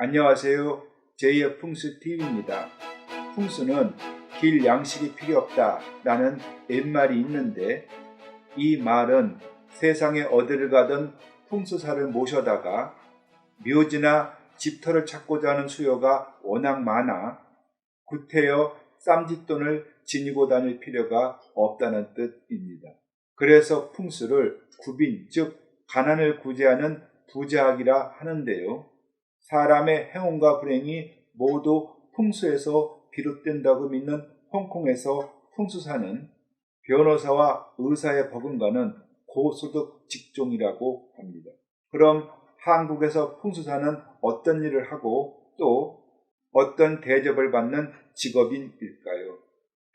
안녕하세요. 제2의 풍수TV입니다. 풍수는 길 양식이 필요 없다 라는 옛말이 있는데, 이 말은 세상에 어디를 가든 풍수사를 모셔다가 묘지나 집터를 찾고자 하는 수요가 워낙 많아 구태여 쌈짓돈을 지니고 다닐 필요가 없다는 뜻입니다. 그래서 풍수를 구빈, 즉 가난을 구제하는 부자학이라 하는데요. 사람의 행운과 불행이 모두 풍수에서 비롯된다고 믿는 홍콩에서 풍수사는 변호사와 의사의 버금가는 고소득 직종이라고 합니다. 그럼 한국에서 풍수사는 어떤 일을 하고 또 어떤 대접을 받는 직업인일까요?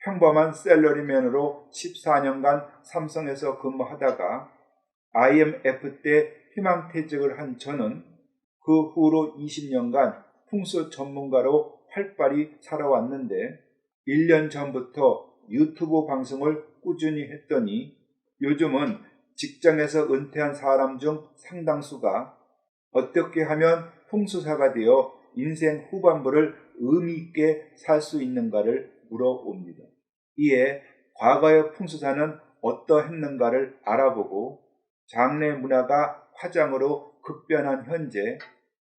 평범한 샐러리맨으로 14년간 삼성에서 근무하다가 IMF 때 희망퇴직을 한 저는 그 후로 20년간 풍수 전문가로 활발히 살아왔는데, 1년 전부터 유튜브 방송을 꾸준히 했더니 요즘은 직장에서 은퇴한 사람 중 상당수가 어떻게 하면 풍수사가 되어 인생 후반부를 의미 있게 살 수 있는가를 물어봅니다. 이에 과거의 풍수사는 어떠했는가를 알아보고 장래 문화가 화장으로 급변한 현재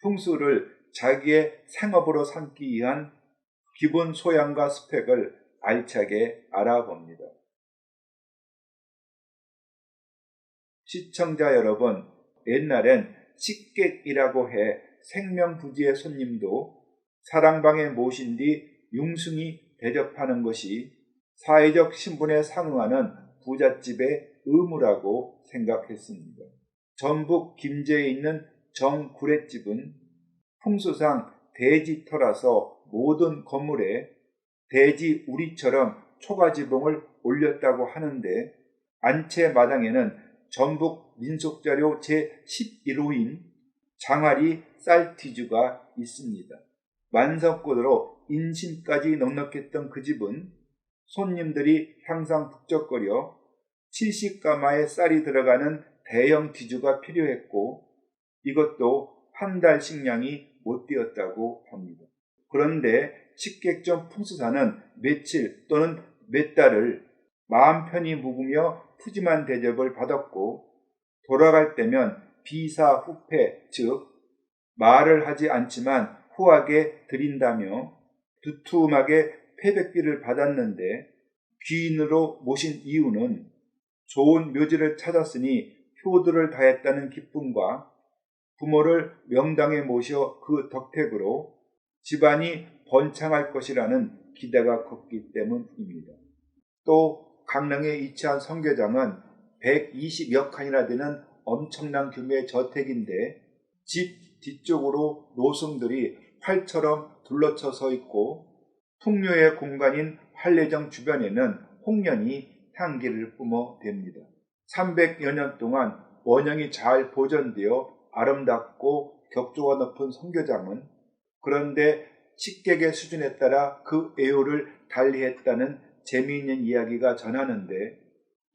풍수를 자기의 생업으로 삼기 위한 기본 소양과 스펙을 알차게 알아봅니다. 시청자 여러분, 옛날엔 식객이라고 해 생명부지의 손님도 사랑방에 모신 뒤 융숭이 대접하는 것이 사회적 신분에 상응하는 부잣집의 의무라고 생각했습니다. 전북 김제에 있는 정구례집은 풍수상 대지터라서 모든 건물에 대지 우리처럼 초가지붕을 올렸다고 하는데, 안채 마당에는 전북 민속자료 제11호인 장아리 쌀티주가 있습니다. 만석고도로 인심까지 넉넉했던 그 집은 손님들이 항상 북적거려 70가마의 쌀이 들어가는 대형 뒤주가 필요했고, 이것도 한 달 식량이 못 되었다고 합니다. 그런데 식객점 풍수사는 며칠 또는 몇 달을 마음 편히 묵으며 푸짐한 대접을 받았고, 돌아갈 때면 비사후패, 즉 말을 하지 않지만 후하게 드린다며 두툼하게 패백비를 받았는데, 귀인으로 모신 이유는 좋은 묘지를 찾았으니 효도를 다했다는 기쁨과 부모를 명당에 모셔 그 덕택으로 집안이 번창할 것이라는 기대가 컸기 때문입니다. 또 강릉에 위치한 성교장은 120여 칸이나 되는 엄청난 규모의 저택인데, 집 뒤쪽으로 노승들이 활처럼 둘러쳐 서 있고 풍류의 공간인 활례정 주변에는 홍련이 향기를 뿜어댑니다. 300여 년 동안 원형이 잘 보존되어 아름답고 격조가 높은 성교장은 그런데 식객의 수준에 따라 그 애호를 달리했다는 재미있는 이야기가 전하는데,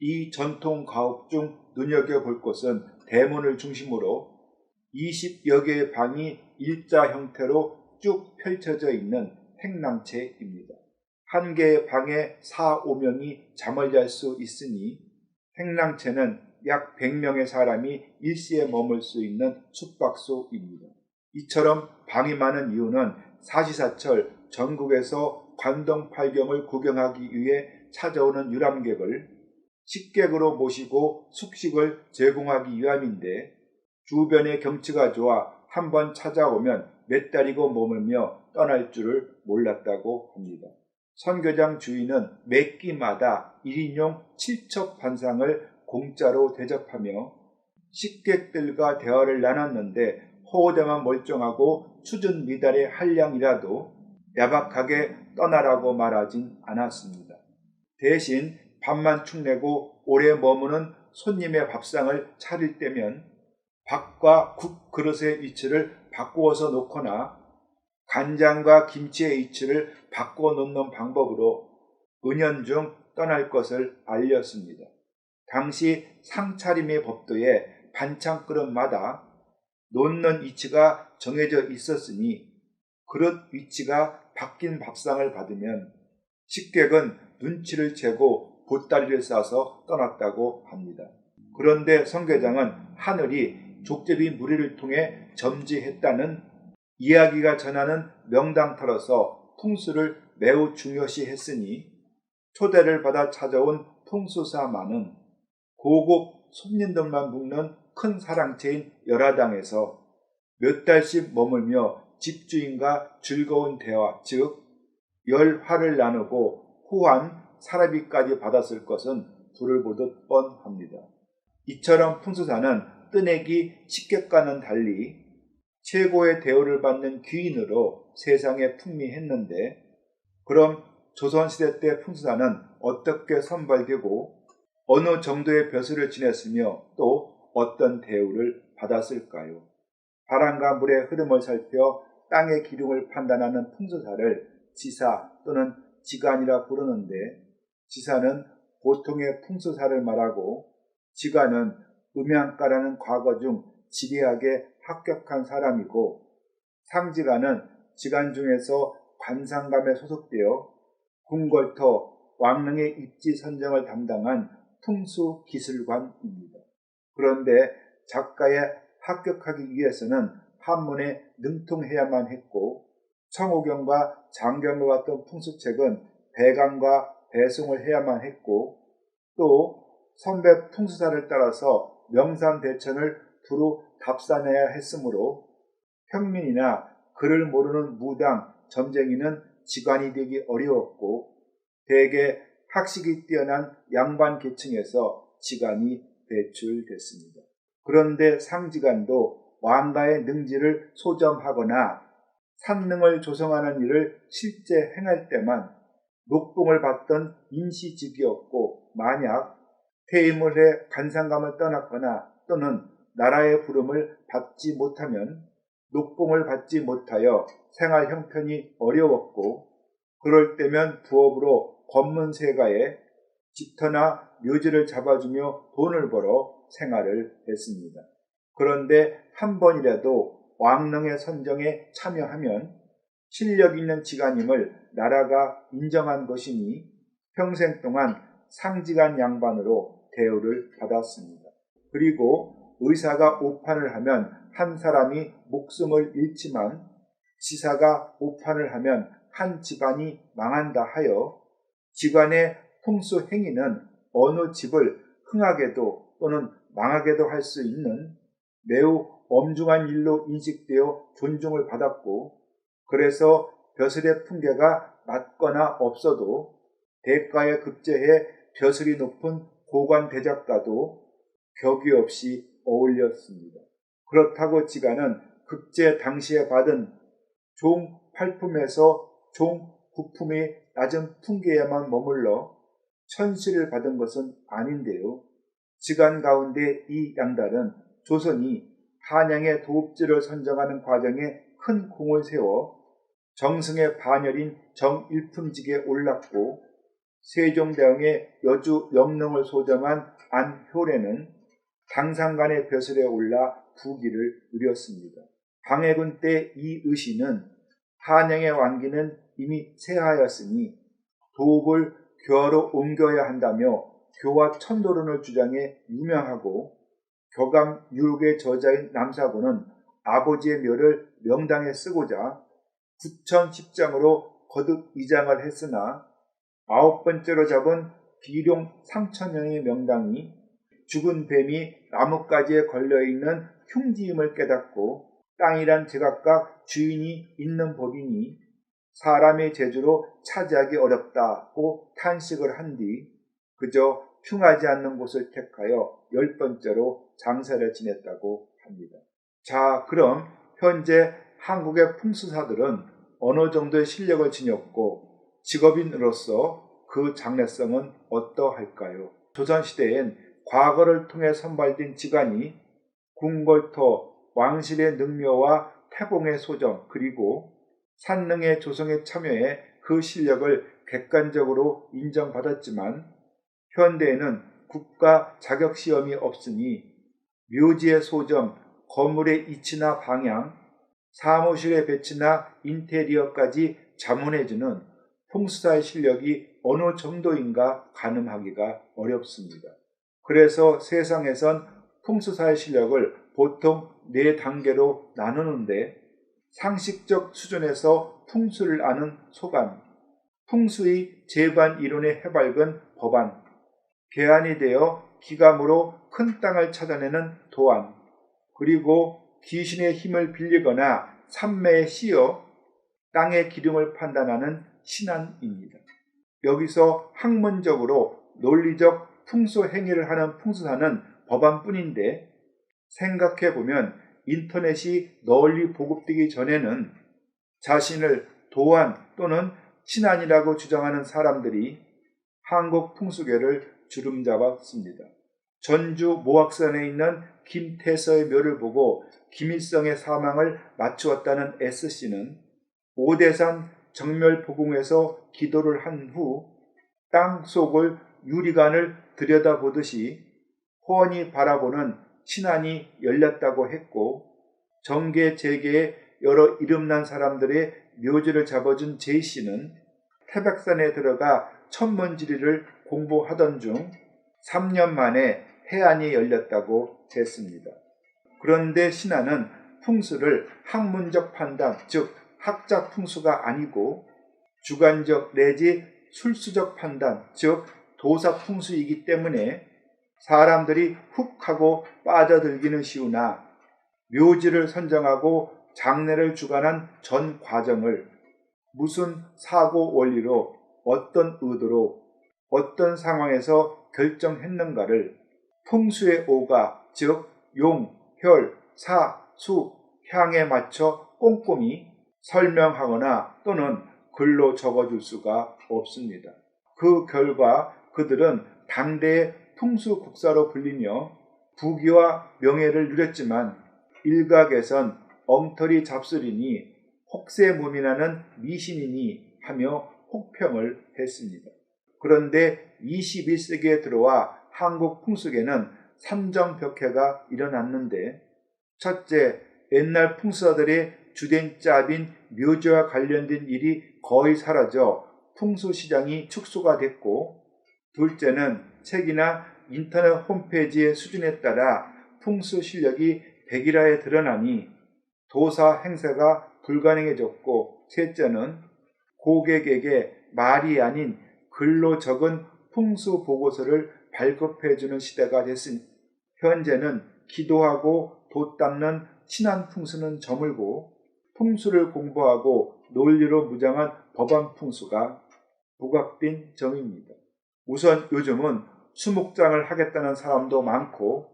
이 전통 가옥 중 눈여겨볼 것은 대문을 중심으로 20여 개의 방이 일자 형태로 쭉 펼쳐져 있는 행랑채입니다. 한 개의 방에 4, 5명이 잠을 잘 수 있으니 행랑채는 약 100명의 사람이 일시에 머물 수 있는 숙박소입니다. 이처럼 방이 많은 이유는 사시사철 전국에서 관동팔경을 구경하기 위해 찾아오는 유람객을 식객으로 모시고 숙식을 제공하기 위함인데, 주변의 경치가 좋아 한번 찾아오면 몇 달이고 머물며 떠날 줄을 몰랐다고 합니다. 선교장 주인은 매 끼마다 1인용 7첩 반상을 공짜로 대접하며 식객들과 대화를 나눴는데, 호호대만 멀쩡하고 수준 미달의 한량이라도 야박하게 떠나라고 말하진 않았습니다. 대신 밥만 축내고 오래 머무는 손님의 밥상을 차릴 때면 밥과 국 그릇의 위치를 바꾸어서 놓거나 간장과 김치의 위치를 바꿔 놓는 방법으로 은연중 떠날 것을 알렸습니다. 당시 상차림의 법도에 반찬 그릇마다 놓는 위치가 정해져 있었으니 그릇 위치가 바뀐 밥상을 받으면 식객은 눈치를 채고 보따리를 싸서 떠났다고 합니다. 그런데 성계장은 하늘이 족제비 무리를 통해 점지했다는 이야기가 전하는 명당터로서 풍수를 매우 중요시했으니 초대를 받아 찾아온 풍수사만은 고급 손님들만 묵는 큰 사랑채인 열화당에서 몇 달씩 머물며 집주인과 즐거운 대화, 즉 열화를 나누고 후한 사라비까지 받았을 것은 불을 보듯 뻔합니다. 이처럼 풍수사는 뜨내기 식객과는 달리 최고의 대우를 받는 귀인으로 세상에 풍미했는데, 그럼 조선시대 때 풍수사는 어떻게 선발되고 어느 정도의 벼슬을 지냈으며 또 어떤 대우를 받았을까요? 바람과 물의 흐름을 살펴 땅의 기둥을 판단하는 풍수사를 지사 또는 지간이라 부르는데, 지사는 보통의 풍수사를 말하고 지간은 음양가라는 과거 중 지리학에 합격한 사람이고, 상지간은 지간 중에서 관상감에 소속되어 궁궐터 왕릉의 입지 선정을 담당한 풍수기술관입니다. 그런데 작가에 합격하기 위해서는 한문에 능통해야만 했고, 청호경과 장경과 같은 풍수책은 배강과 배송을 해야만 했고, 또 선배 풍수사를 따라서 명산대천을 두루 답산해야 했으므로 평민이나 글을 모르는 무당, 점쟁이는 지관이 되기 어려웠고, 대개 학식이 뛰어난 양반 계층에서 지관이 배출됐습니다. 그런데 상지관도 왕가의 능지를 소점하거나 산릉을 조성하는 일을 실제 행할 때만 녹봉을 받던 임시직이었고, 만약 퇴임을 해 관상감을 떠났거나 또는 나라의 부름을 받지 못하면 녹봉을 받지 못하여 생활 형편이 어려웠고, 그럴 때면 부업으로 권문세가에 집터나 묘지를 잡아주며 돈을 벌어 생활을 했습니다. 그런데 한 번이라도 왕릉의 선정에 참여하면 실력 있는 지간임을 나라가 인정한 것이니 평생 동안 상지간 양반으로 대우를 받았습니다. 그리고 의사가 오판을 하면 한 사람이 목숨을 잃지만 지사가 오판을 하면 한 집안이 망한다 하여 지관의 풍수 행위는 어느 집을 흥하게도 또는 망하게도 할 수 있는 매우 엄중한 일로 인식되어 존중을 받았고, 그래서 벼슬의 풍계가 낮거나 없어도 대가에 급제해 벼슬이 높은 고관 대작과도 격이 없이 어울렸습니다. 그렇다고 지간은 급제 당시에 받은 종 8품에서 종 9품의 낮은 풍계에만 머물러 천시를 받은 것은 아닌데요. 지간 가운데 이 양달은 조선이 한양의 도읍지를 선정하는 과정에 큰 공을 세워 정승의 반열인 정일품직에 올랐고, 세종대왕의 여주 영릉을 소정한 안효래는 당상간의 벼슬에 올라 부귀를 누렸습니다. 광해군 때 이 의신은 한양의 왕기는 이미 쇠하였으니 도읍을 교화로 옮겨야 한다며 교화 천도론을 주장해 유명하고, 교감 유록의 저자인 남사군은 아버지의 묘를 명당에 쓰고자 9,010장으로 거듭 이장을 했으나 9번째로 잡은 비룡 상천형의 명당이 죽은 뱀이 나뭇가지에 걸려있는 흉지임을 깨닫고 땅이란 제각각 주인이 있는 법이니 사람의 재주로 차지하기 어렵다고 탄식을 한 뒤 그저 흉하지 않는 곳을 택하여 10번째로 장사를 지냈다고 합니다. 자, 그럼 현재 한국의 풍수사들은 어느 정도의 실력을 지녔고 직업인으로서 그 장래성은 어떠할까요? 조선시대엔 과거를 통해 선발된 지간이 궁궐터, 왕실의 능묘와 태공의 소정, 그리고 산릉의 조성에 참여해 그 실력을 객관적으로 인정받았지만, 현대에는 국가 자격시험이 없으니 묘지의 소점, 건물의 위치나 방향, 사무실의 배치나 인테리어까지 자문해주는 풍수사의 실력이 어느 정도인가 가늠하기가 어렵습니다. 그래서 세상에선 풍수사의 실력을 보통 4단계로 나누는데, 상식적 수준에서 풍수를 아는 소관, 풍수의 재반 이론에 해박은 법안, 개안이 되어 기감으로 큰 땅을 찾아내는 도안, 그리고 귀신의 힘을 빌리거나 산매에 씌어 땅의 기둥을 판단하는 신안입니다. 여기서 학문적으로 논리적 풍수 행위를 하는 풍수사는 법안뿐인데, 생각해보면 인터넷이 널리 보급되기 전에는 자신을 도안 또는 신안이라고 주장하는 사람들이 한국 풍수계를 주름잡았습니다. 전주 모악산에 있는 김태서의 묘를 보고 김일성의 사망을 맞추었다는 S씨는 오대산 정멸포궁에서 기도를 한 후 땅 속을 유리관을 들여다보듯이 훤히 바라보는 신안이 열렸다고 했고, 정계 재계에 여러 이름난 사람들의 묘지를 잡아준 J씨는 태백산에 들어가 천문지리를 공부하던 중 3년 만에 해안이 열렸다고 했습니다. 그런데 신안은 풍수를 학문적 판단, 즉 학자 풍수가 아니고 주관적 내지 술수적 판단, 즉 도사 풍수이기 때문에 사람들이 훅 하고 빠져들기는 쉬우나 묘지를 선정하고 장례를 주관한 전 과정을 무슨 사고 원리로 어떤 의도로 어떤 상황에서 결정했는가를 풍수의 오가, 즉 용, 혈, 사, 수, 향에 맞춰 꼼꼼히 설명하거나 또는 글로 적어줄 수가 없습니다. 그 결과 그들은 당대의 풍수국사로 불리며 부귀와 명예를 누렸지만 일각에선 엉터리 잡술이니 혹세무민하는 미신이니 하며 혹평을 했습니다. 그런데 21세기에 들어와 한국 풍수계는 산정벽해가 일어났는데, 첫째, 옛날 풍수사들의 주된 짭인 묘지와 관련된 일이 거의 사라져 풍수시장이 축소가 됐고, 둘째는 책이나 인터넷 홈페이지의 수준에 따라 풍수 실력이 백일하에 드러나니 도사 행세가 불가능해졌고, 셋째는 고객에게 말이 아닌 글로 적은 풍수 보고서를 발급해주는 시대가 됐으니 현재는 기도하고 돛담는 신안 풍수는 저물고 풍수를 공부하고 논리로 무장한 법안 풍수가 부각된 점입니다. 우선 요즘은 수목장을 하겠다는 사람도 많고,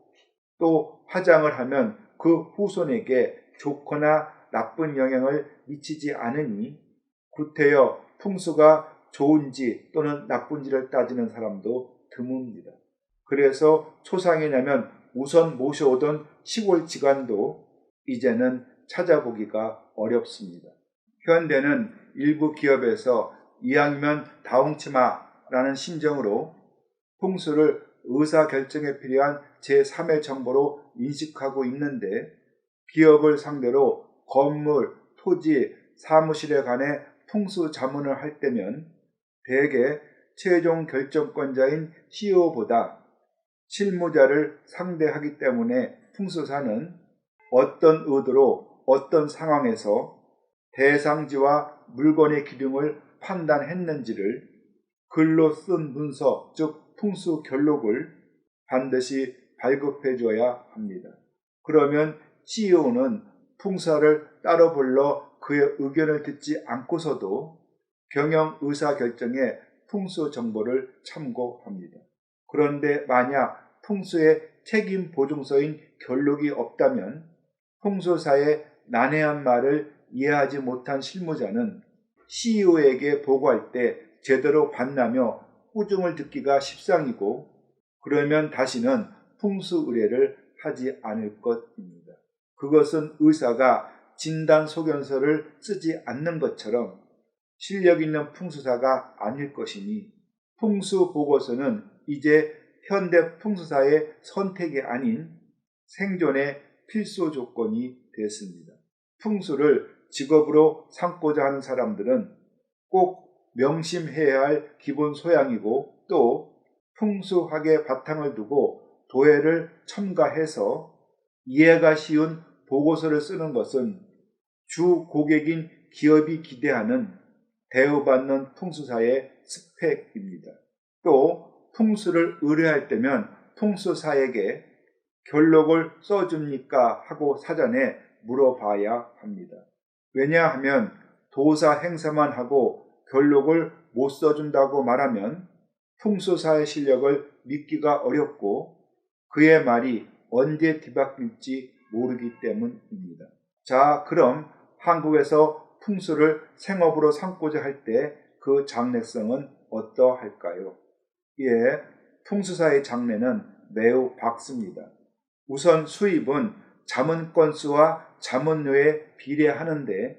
또 화장을 하면 그 후손에게 좋거나 나쁜 영향을 미치지 않으니 구태여 풍수가 좋은지 또는 나쁜지를 따지는 사람도 드뭅니다. 그래서 초상이냐면 우선 모셔오던 시골 지간도 이제는 찾아보기가 어렵습니다. 현대는 일부 기업에서 이왕이면 다홍치마라는 심정으로 풍수를 의사결정에 필요한 제3의 정보로 인식하고 있는데, 기업을 상대로 건물, 토지, 사무실에 관해 풍수 자문을 할 때면 대개 최종 결정권자인 CEO보다 실무자를 상대하기 때문에 풍수사는 어떤 의도로 어떤 상황에서 대상지와 물건의 기둥을 판단했는지를 글로 쓴 문서, 즉 풍수 결록을 반드시 발급해 줘야 합니다. 그러면 CEO는 풍사를 따로 불러 그의 의견을 듣지 않고서도 경영 의사결정에 풍수 정보를 참고합니다. 그런데 만약 풍수의 책임 보증서인 결록이 없다면 풍수사의 난해한 말을 이해하지 못한 실무자는 CEO에게 보고할 때 제대로 봤나며 꾸중을 듣기가 십상이고, 그러면 다시는 풍수 의뢰를 하지 않을 것입니다. 그것은 의사가 진단 소견서를 쓰지 않는 것처럼 실력 있는 풍수사가 아닐 것이니, 풍수 보고서는 이제 현대 풍수사의 선택이 아닌 생존의 필수 조건이 되었습니다. 풍수를 직업으로 삼고자 하는 사람들은 꼭 명심해야 할 기본 소양이고, 또 풍수학의 바탕을 두고 도해를 첨가해서 이해가 쉬운 보고서를 쓰는 것은 주 고객인 기업이 기대하는 대우받는 풍수사의 스펙입니다. 또 풍수를 의뢰할 때면 풍수사에게 결록을 써줍니까 하고 사전에 물어봐야 합니다. 왜냐하면 도사 행사만 하고 결록을 못 써준다고 말하면 풍수사의 실력을 믿기가 어렵고 그의 말이 언제 뒤바뀔지 모르기 때문입니다. 자, 그럼 한국에서 풍수를 생업으로 삼고자 할 때 그 장래성은 어떠할까요? 예, 풍수사의 장래는 매우 밝습니다. 우선 수입은 자문 건수와 자문료에 비례하는데,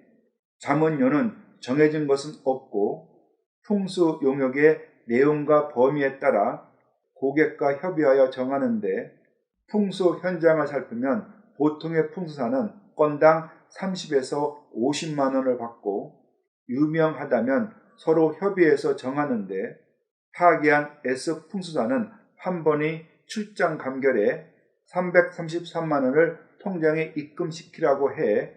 자문료는 정해진 것은 없고 풍수 용역의 내용과 범위에 따라 고객과 협의하여 정하는데, 풍수 현장을 살피면 보통의 풍수사는 건당 30에서 50만 원을 받고, 유명하다면 서로 협의해서 정하는데, 타기한 S풍수사는 한 번의 출장 감결에 333만 원을 통장에 입금시키라고 해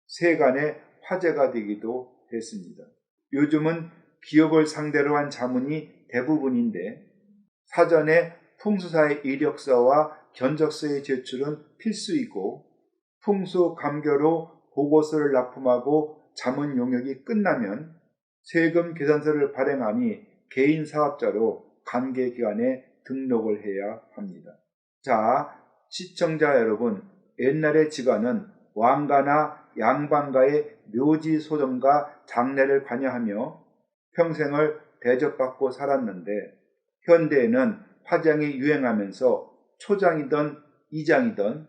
세간의 화제가 되기도 했습니다. 요즘은 기업을 상대로 한 자문이 대부분인데, 사전에 풍수사의 이력서와 견적서의 제출은 필수이고, 풍수 감결로 보고서를 납품하고 자문 용역이 끝나면 세금 계산서를 발행하니 개인 사업자로 관계기관에 등록을 해야 합니다. 자, 시청자 여러분, 옛날의 지관은 왕가나 양반가의 묘지 소정과 장례를 관여하며 평생을 대접받고 살았는데, 현대에는 화장이 유행하면서 초장이든 이장이든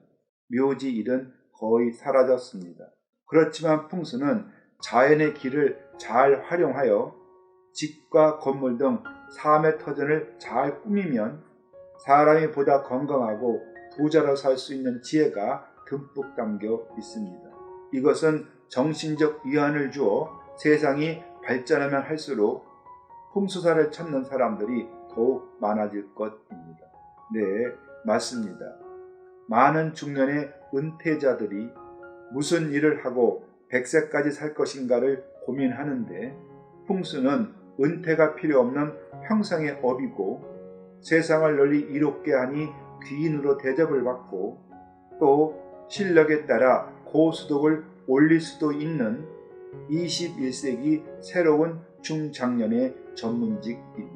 묘지 일은 거의 사라졌습니다. 그렇지만 풍수는 자연의 길을 잘 활용하여 집과 건물 등 삶의 터전을 잘 꾸미면 사람이 보다 건강하고 부자로 살 수 있는 지혜가 듬뿍 담겨 있습니다. 이것은 정신적 위안을 주어 세상이 발전하면 할수록 풍수사를 찾는 사람들이 더욱 많아질 것입니다. 네, 맞습니다. 많은 중년의 은퇴자들이 무슨 일을 하고 100세까지 살 것인가를 고민하는데, 풍수는 은퇴가 필요 없는 평생의 업이고, 세상을 널리 이롭게 하니 귀인으로 대접을 받고, 또 실력에 따라 고수덕을 올릴 수도 있는 21세기 새로운 중장년의 전문직입니다.